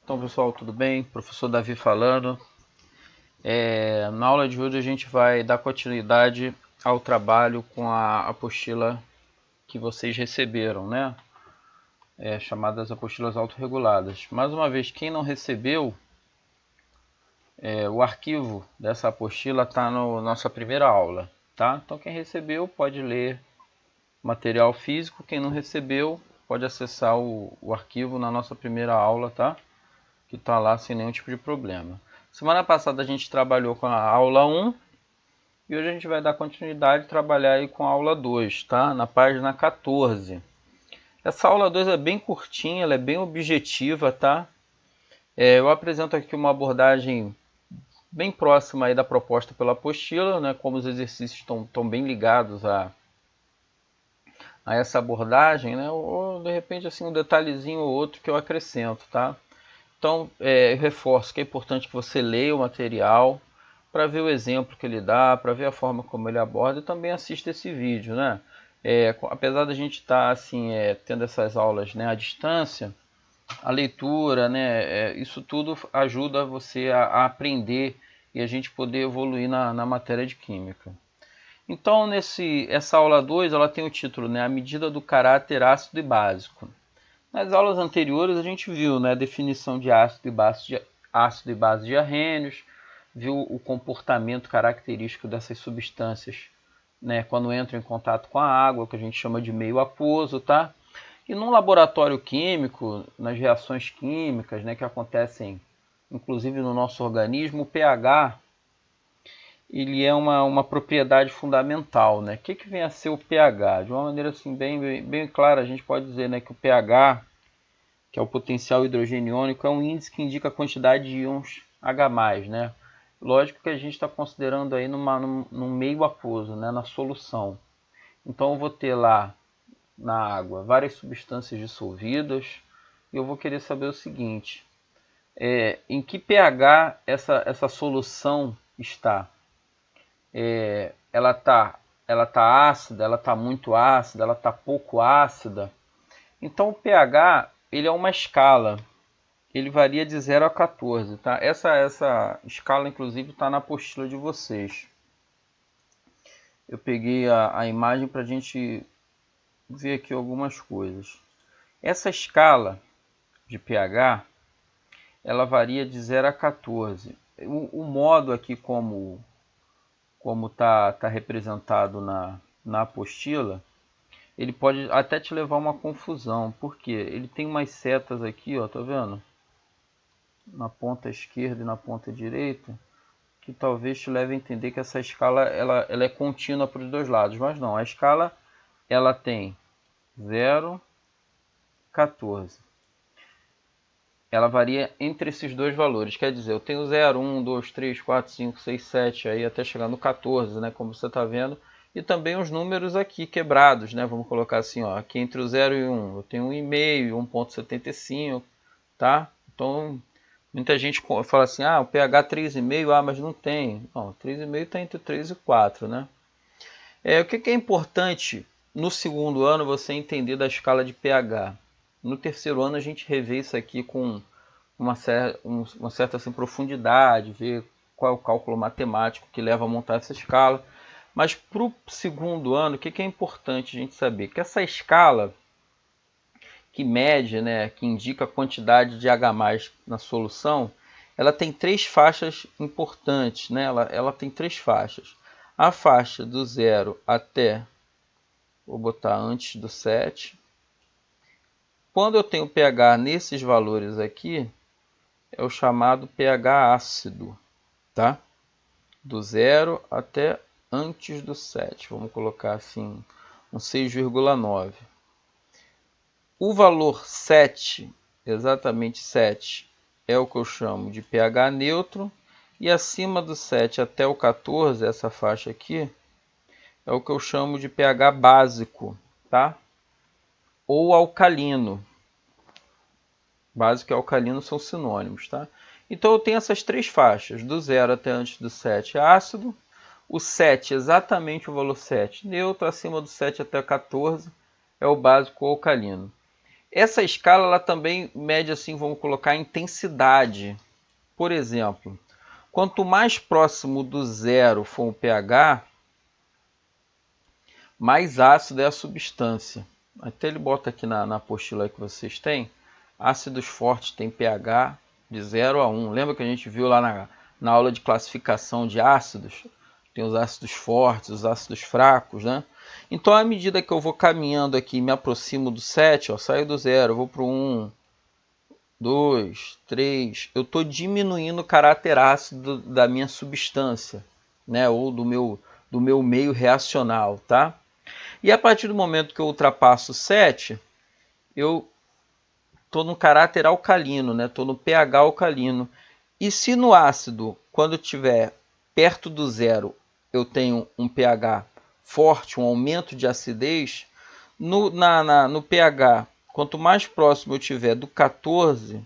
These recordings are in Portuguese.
Então, pessoal, tudo bem? Professor Davi falando. Na aula de hoje a gente vai dar continuidade ao trabalho com a apostila que vocês receberam, né? Chamadas apostilas autorreguladas. Mais uma vez, quem não recebeu, o arquivo dessa apostila está na nossa primeira aula, tá? Então, quem recebeu pode ler material físico, quem não recebeu pode acessar o arquivo na nossa primeira aula, tá? Que está lá sem nenhum tipo de problema. Semana passada a gente trabalhou com a aula 1 e hoje a gente vai dar continuidade e trabalhar aí com a aula 2, tá? Na página 14. Essa aula 2 é bem curtinha, ela é bem objetiva, tá? Eu apresento aqui uma abordagem bem próxima aí da proposta pela apostila, né? Como os exercícios estão bem ligados a essa abordagem, né? Ou de repente assim um detalhezinho ou outro que eu acrescento, tá? Então, eu reforço que é importante que você leia o material para ver o exemplo que ele dá, para ver a forma como ele aborda e também assista esse vídeo, né? Apesar da gente estar assim, tendo essas aulas, né, à distância, a leitura, né, isso tudo ajuda você a aprender e a gente poder evoluir na matéria de química. Então, essa aula 2 ela tem o título, né, A Medida do Caráter Ácido e Básico. Nas aulas anteriores a gente viu, né, a definição de ácido e base de arrênios, viu o comportamento característico dessas substâncias, né, quando entram em contato com a água, que a gente chama de meio aquoso, tá? E num laboratório químico, nas reações químicas, né, que acontecem inclusive no nosso organismo, o pH ele é uma propriedade fundamental, né? O que vem a ser o pH? De uma maneira assim bem clara, a gente pode dizer, né, que o pH, que é o potencial hidrogeniônico, é um índice que indica a quantidade de íons H+, né? Lógico que a gente está considerando aí num meio aquoso, né, na solução. Então eu vou ter lá na água várias substâncias dissolvidas e eu vou querer saber o seguinte, em que pH essa solução está? Ela tá ácida, ela está muito ácida, ela está pouco ácida? Então o pH ele é uma escala. Ele varia de 0 a 14, tá? Essa escala, inclusive, está na apostila de vocês. Eu peguei a imagem para a gente ver aqui algumas coisas. Essa escala de pH, ela varia de 0 a 14. O modo aqui como tá representado na apostila, ele pode até te levar a uma confusão. Por quê? Ele tem umas setas aqui, ó, tá vendo? Na ponta esquerda e na ponta direita, que talvez te leve a entender que essa escala ela é contínua para os dois lados, mas não, a escala ela tem 0, 14. Ela varia entre esses dois valores, quer dizer, eu tenho 0, 1, 2, 3, 4, 5, 6, 7, aí até chegar no 14, né, como você está vendo, e também os números aqui quebrados, né, vamos colocar assim, ó, aqui entre o 0 e 1, eu tenho 1,5, 1,75, tá? Então, muita gente fala assim, o pH 3,5, mas não tem. Não, 3,5 está entre 3 e 4, né? O que é importante no segundo ano você entender da escala de pH? No terceiro ano a gente revê isso aqui com uma certa assim, profundidade, ver qual é o cálculo matemático que leva a montar essa escala. Mas para o segundo ano, o que é importante a gente saber? Que essa escala que mede, né, que indica a quantidade de H+ na solução, ela tem três faixas importantes, né? Ela tem três faixas. A faixa do 0 até, vou botar antes do 7. Quando eu tenho pH nesses valores aqui, é o chamado pH ácido, tá? Do 0 até antes do 7. Vamos colocar assim, um 6,9. O valor 7, exatamente 7, é o que eu chamo de pH neutro. E acima do 7 até o 14, essa faixa aqui, é o que eu chamo de pH básico, tá? Ou alcalino. Básico e alcalino são sinônimos, tá? Então eu tenho essas três faixas, do 0 até antes do 7 ácido, o 7, exatamente o valor 7, neutro, acima do 7 até 14 é o básico ou alcalino. Essa escala ela também mede assim, vamos colocar a intensidade. Por exemplo, quanto mais próximo do zero for o pH, mais ácido é a substância. Até ele bota aqui na apostila que vocês têm, ácidos fortes têm pH de 0 a 1. Lembra que a gente viu lá na aula de classificação de ácidos? Tem os ácidos fortes, os ácidos fracos, né? Então, à medida que eu vou caminhando aqui, me aproximo do 7, ó, saio do 0, vou para o 1, 2, 3, eu estou diminuindo o caráter ácido da minha substância, né? Ou do meu meio reacional, tá? E a partir do momento que eu ultrapasso 7, eu estou no caráter alcalino, né? Estou no pH alcalino. E se no ácido, quando estiver perto do zero, eu tenho um pH forte, um aumento de acidez, no pH, quanto mais próximo eu tiver do 14,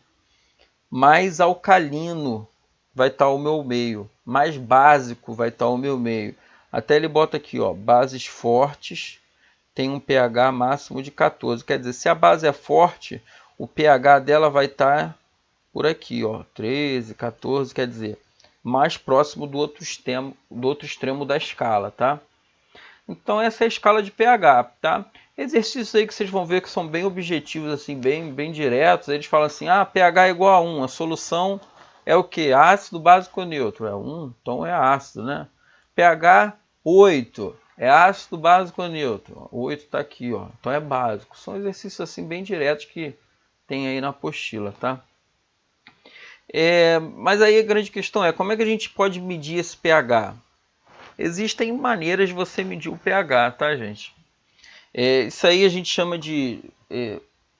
mais alcalino vai estar o meu meio, mais básico vai estar o meu meio. Até ele bota aqui, ó, bases fortes tem um pH máximo de 14. Quer dizer, se a base é forte, o pH dela vai estar por aqui, ó, 13, 14, quer dizer, mais próximo do outro extremo da escala, tá? Então essa é a escala de pH, tá? Exercícios aí que vocês vão ver que são bem objetivos, assim, bem diretos. Eles falam assim, pH é igual a 1, a solução é o que? Ácido, básico ou neutro? É 1, então é ácido, né? pH 8, é ácido, básico ou neutro? 8 está aqui, ó, então é básico. São exercícios assim bem diretos que tem aí na apostila, tá? Mas aí a grande questão é, como é que a gente pode medir esse pH? Existem maneiras de você medir o pH, tá, gente? Isso aí a gente chama de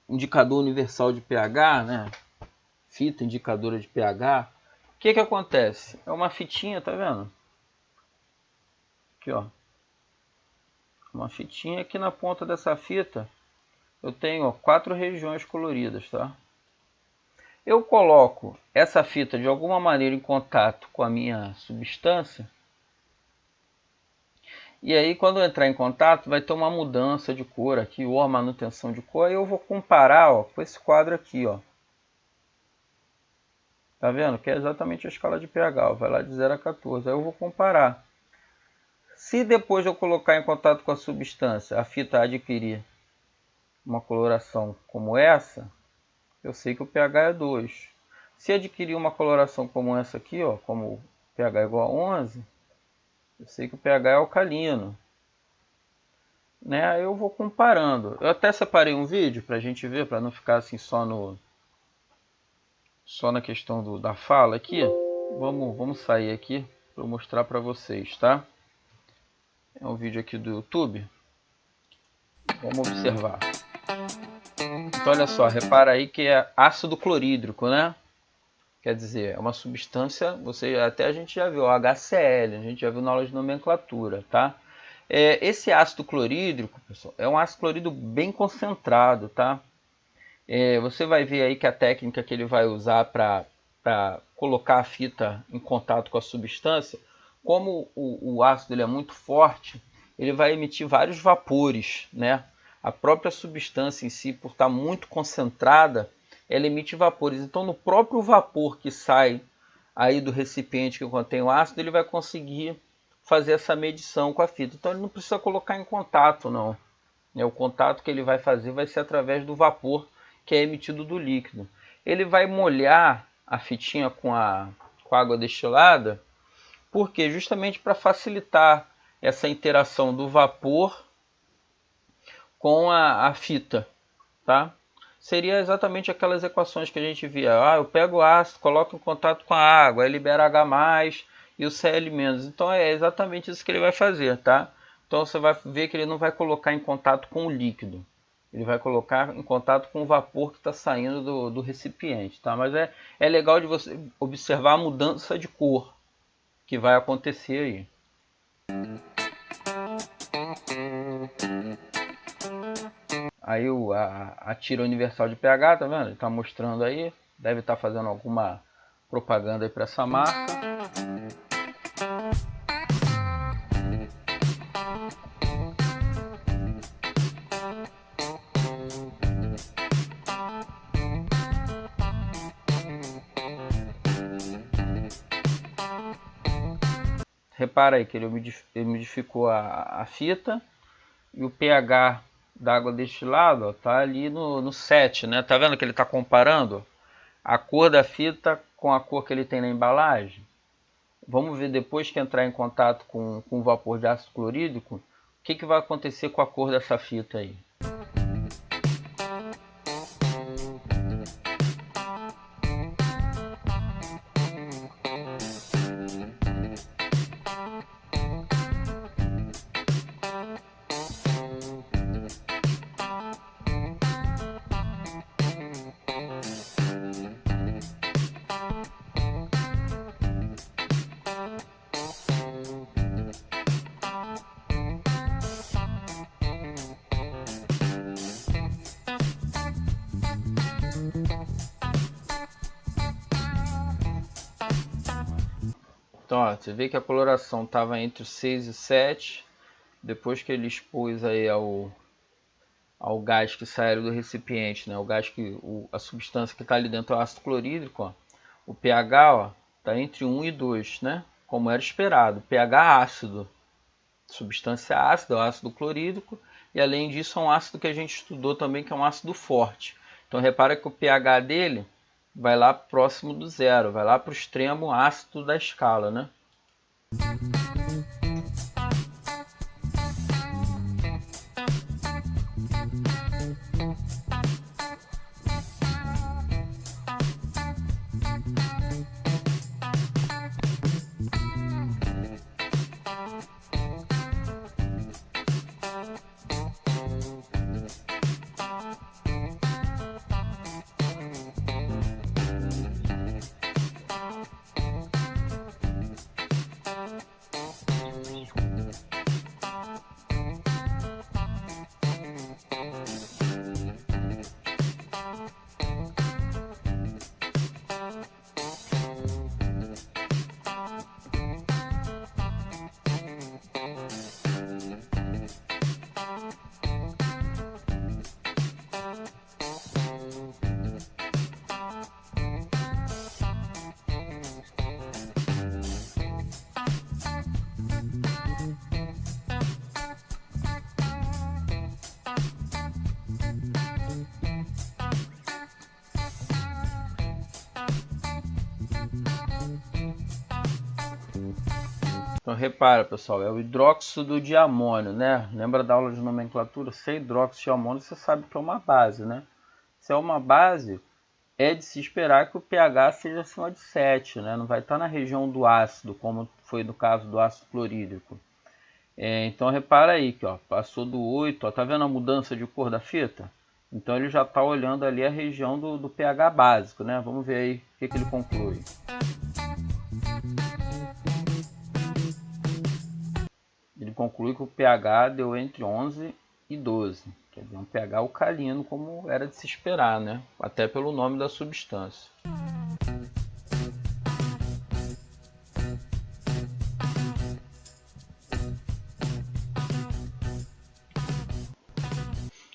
indicador universal de pH, né? Fita indicadora de pH. O que acontece? É uma fitinha, tá vendo? Aqui, ó. Uma fitinha. Aqui na ponta dessa fita eu tenho, ó, 4 regiões coloridas, tá? Eu coloco essa fita de alguma maneira em contato com a minha substância. E aí, quando eu entrar em contato, vai ter uma mudança de cor aqui, ou a manutenção de cor. Aí eu vou comparar, ó, com esse quadro aqui, ó. Tá vendo? Que é exatamente a escala de pH. Ó. Vai lá de 0 a 14. Aí eu vou comparar. Se depois de eu colocar em contato com a substância, a fita adquirir uma coloração como essa, eu sei que o pH é 2. Se adquirir uma coloração como essa aqui, ó, como o pH é igual a 11, eu sei que o pH é alcalino. Né? Eu vou comparando. Eu até separei um vídeo para a gente ver, para não ficar assim só na questão da fala aqui. Vamos sair aqui para eu mostrar para vocês, tá? É um vídeo aqui do YouTube. Vamos observar. Então olha só, repara aí que é ácido clorídrico, né? Quer dizer, é uma substância, até a gente já viu, HCl, a gente já viu na aula de nomenclatura, tá? Esse ácido clorídrico, pessoal, é um ácido clorídrico bem concentrado, tá? Você vai ver aí que a técnica que ele vai usar para colocar a fita em contato com a substância, como o ácido ele é muito forte, ele vai emitir vários vapores, né? A própria substância em si, por estar muito concentrada, ela emite vapores. Então, no próprio vapor que sai aí do recipiente que contém o ácido, ele vai conseguir fazer essa medição com a fita. Então, ele não precisa colocar em contato, não. O contato que ele vai fazer vai ser através do vapor que é emitido do líquido. Ele vai molhar a fitinha com a água destilada, porque justamente para facilitar essa interação do vapor com a fita, tá? Seria exatamente aquelas equações que a gente via. Eu pego o ácido, coloco em contato com a água, aí libera H+, e o Cl-. Então é exatamente isso que ele vai fazer, tá? Então você vai ver que ele não vai colocar em contato com o líquido. Ele vai colocar em contato com o vapor que está saindo do recipiente, tá? Mas é legal de você observar a mudança de cor que vai acontecer aí. Aí a tira universal de pH, tá vendo? Ele está mostrando aí. Deve estar fazendo alguma propaganda aí para essa marca. repara aí que ele umidificou a fita e o pH da água destilada está ali no 7, né? Tá vendo que ele está comparando a cor da fita com a cor que ele tem na embalagem? Vamos ver depois que entrar em contato com o vapor de ácido clorídrico, o que vai acontecer com a cor dessa fita aí. Então, ó, você vê que a coloração estava entre 6 e 7. Depois que ele expôs aí ao gás que sai do recipiente, né? O gás a substância que está ali dentro é o ácido clorídrico, ó. O pH está entre 1 e 2, né? Como era esperado. pH ácido, substância ácida, o ácido clorídrico. E além disso é um ácido que a gente estudou também, que é um ácido forte. Então repara que o pH dele vai lá próximo do zero, vai lá para o extremo ácido da escala, né? Então repara, pessoal, é o hidróxido de amônio, né? Lembra da aula de nomenclatura? Se é hidróxido de amônio, você sabe que é uma base, né? Se é uma base, é de se esperar que o pH seja acima de 7, né? Não vai estar na região do ácido, como foi no caso do ácido clorídrico. Então repara aí que ó, passou do 8, ó, tá vendo a mudança de cor da fita? Então ele já está olhando ali a região do pH básico, né? Vamos ver aí o que ele conclui. Ele conclui que o pH deu entre 11 e 12, quer dizer, um pH alcalino, como era de se esperar, né? Até pelo nome da substância.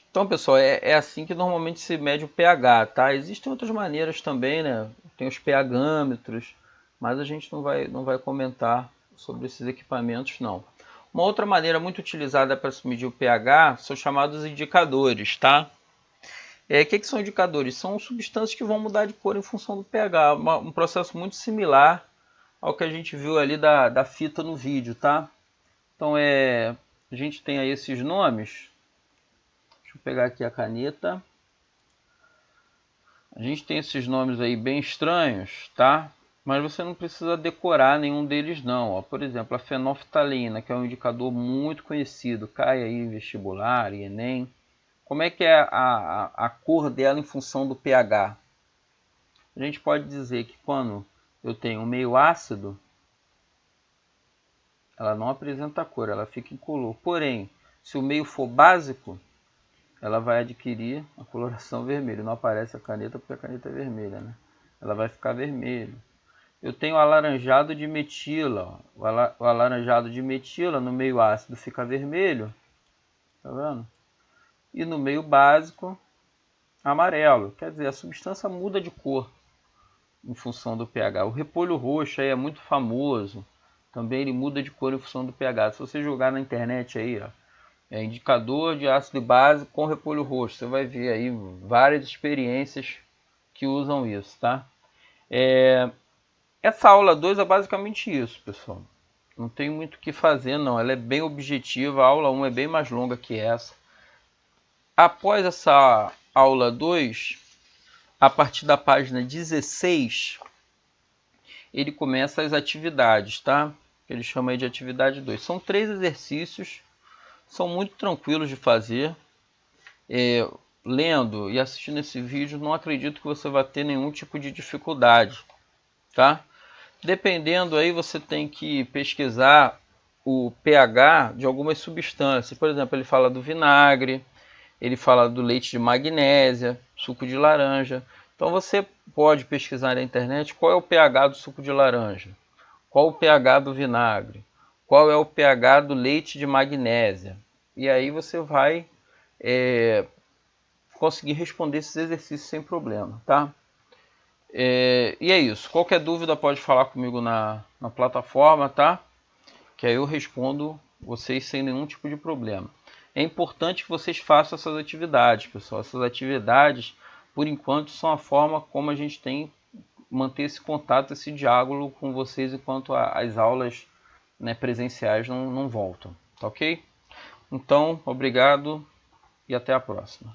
Então, pessoal, é assim que normalmente se mede o pH, tá? Existem outras maneiras também, né? Tem os pHmetros, mas a gente não vai comentar sobre esses equipamentos, não. Uma outra maneira muito utilizada para se medir o pH são chamados indicadores, tá? O que são indicadores? São substâncias que vão mudar de cor em função do pH. Um processo muito similar ao que a gente viu ali da fita no vídeo, tá? Então, a gente tem aí esses nomes. Deixa eu pegar aqui a caneta. A gente tem esses nomes aí bem estranhos, tá? Mas você não precisa decorar nenhum deles não. Ó, por exemplo, a fenolftalina, que é um indicador muito conhecido, cai aí em vestibular e Enem. Como é que é a cor dela em função do pH? A gente pode dizer que quando eu tenho um meio ácido, ela não apresenta cor, ela fica incolor. Porém, se o meio for básico, ela vai adquirir a coloração vermelha. Não aparece a caneta porque a caneta é vermelha, né? Ela vai ficar vermelha. Eu tenho alaranjado de metila. O alaranjado de metila no meio ácido fica vermelho. Tá vendo? E no meio básico, amarelo. Quer dizer, a substância muda de cor em função do pH. O repolho roxo aí é muito famoso. Também ele muda de cor em função do pH. Se você jogar na internet aí, ó, indicador de ácido e base com repolho roxo, você vai ver aí várias experiências que usam isso, tá? Essa aula 2 é basicamente isso, pessoal. Não tem muito o que fazer, não. Ela é bem objetiva. A aula 1 é bem mais longa que essa. Após essa aula 2, a partir da página 16, ele começa as atividades, tá? Ele chama aí de atividade 2. São 3 exercícios, são muito tranquilos de fazer. Lendo e assistindo esse vídeo, não acredito que você vai ter nenhum tipo de dificuldade, tá? Dependendo aí, você tem que pesquisar o pH de algumas substâncias. Por exemplo, ele fala do vinagre, ele fala do leite de magnésia, suco de laranja. Então você pode pesquisar na internet qual é o pH do suco de laranja, qual o pH do vinagre, qual é o pH do leite de magnésia. E aí você vai conseguir responder esses exercícios sem problema, tá? E é isso. Qualquer dúvida pode falar comigo na plataforma, tá? Que aí eu respondo vocês sem nenhum tipo de problema. É importante que vocês façam essas atividades, pessoal. Essas atividades, por enquanto, são a forma como a gente tem manter esse contato, esse diálogo com vocês enquanto as aulas, né, presenciais não voltam, tá ok? Então, obrigado e até a próxima.